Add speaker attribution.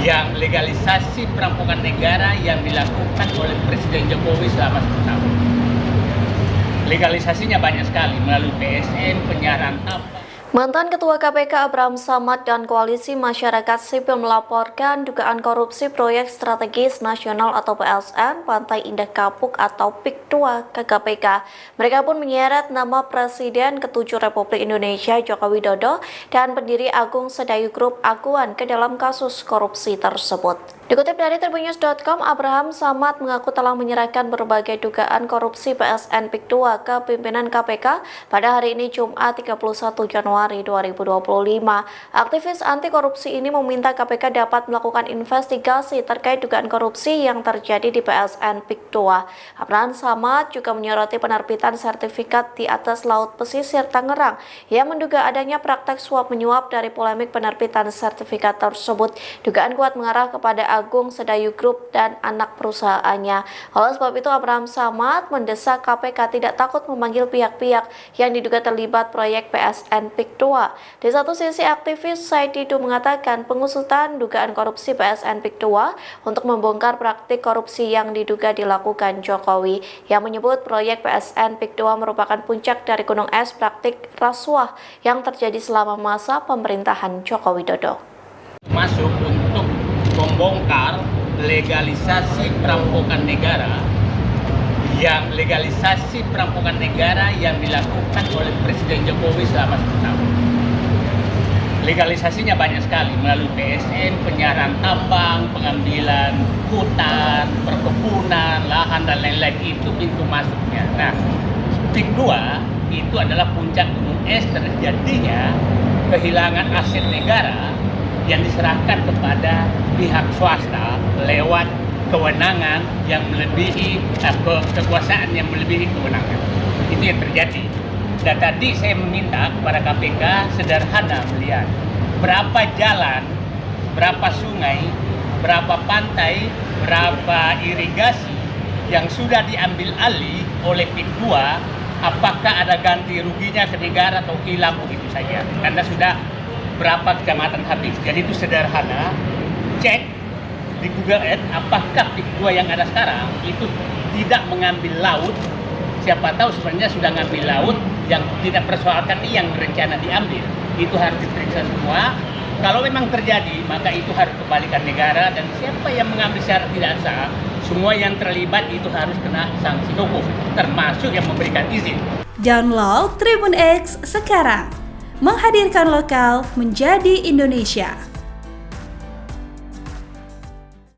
Speaker 1: yang legalisasi perampokan negara yang dilakukan oleh Presiden Jokowi selama 10 tahun. Legalisasinya banyak sekali melalui PSN, penyiaran tambang.
Speaker 2: Mantan Ketua KPK Abraham Samad dan Koalisi Masyarakat Sipil melaporkan dugaan korupsi proyek strategis nasional atau PSN Pantai Indah Kapuk atau PIK 2 ke KPK. Mereka pun menyeret nama Presiden ke-7 Republik Indonesia Joko Widodo dan pendiri Agung Sedayu Group Aguan ke dalam kasus korupsi tersebut. Dikutip dari tribunnews.com, Abraham Samad mengaku telah menyerahkan berbagai dugaan korupsi PSN PIK 2 ke pimpinan KPK pada hari ini Jumat 31 Januari 2025. Aktivis anti korupsi ini meminta KPK dapat melakukan investigasi terkait dugaan korupsi yang terjadi di PSN PIK 2. Abraham Samad juga menyoroti penerbitan sertifikat di atas laut pesisir Tangerang yang menduga adanya praktek suap menyuap dari polemik penerbitan sertifikat tersebut. Dugaan kuat mengarah kepada Agung Sedayu Group dan anak perusahaannya. Oleh sebab itu, Abraham Samad mendesak KPK tidak takut memanggil pihak-pihak yang diduga terlibat proyek PSN PIK 2. Di satu sisi, aktivis Said Didu mengatakan pengusutan dugaan korupsi PSN PIK 2 untuk membongkar praktik korupsi yang diduga dilakukan Jokowi, yang menyebut proyek PSN PIK 2 merupakan puncak dari gunung es praktik rasuah yang terjadi selama masa pemerintahan Joko Widodo.
Speaker 1: Masuk untuk membongkar legalisasi perampokan negara yang dilakukan oleh Presiden Jokowi selama 10 tahun. Legalisasinya banyak sekali melalui PSN, penyiaran tambang, pengambilan hutan, perkebunan, lahan dan lain-lain, itu pintu masuknya. Nah, PIK 2 itu adalah puncak gunung es terjadinya kehilangan aset negara yang diserahkan kepada pihak swasta lewat kewenangan yang melebihi kekuasaan yang melebihi kewenangan. Itu yang terjadi. Dan tadi saya meminta kepada KPK sederhana melihat berapa jalan, berapa sungai, berapa pantai, berapa irigasi yang sudah diambil alih oleh PIK 2, apakah ada ganti ruginya ke negara atau hilang begitu saja. Karena sudah berapa kecamatan habis. Jadi itu sederhana, cek di Google Earth apakah PIK 2 yang ada sekarang itu tidak mengambil laut. Siapa tahu sebenarnya sudah ngambil laut yang tidak persoalkan yang rencana diambil. Itu harus diperiksa semua. Kalau memang terjadi, maka itu harus kembalikan negara, dan siapa yang mengambil secara tidak sah, semua yang terlibat itu harus kena sanksi hukum, termasuk yang memberikan izin.
Speaker 3: Download Tribun X sekarang. Menghadirkan lokal menjadi Indonesia.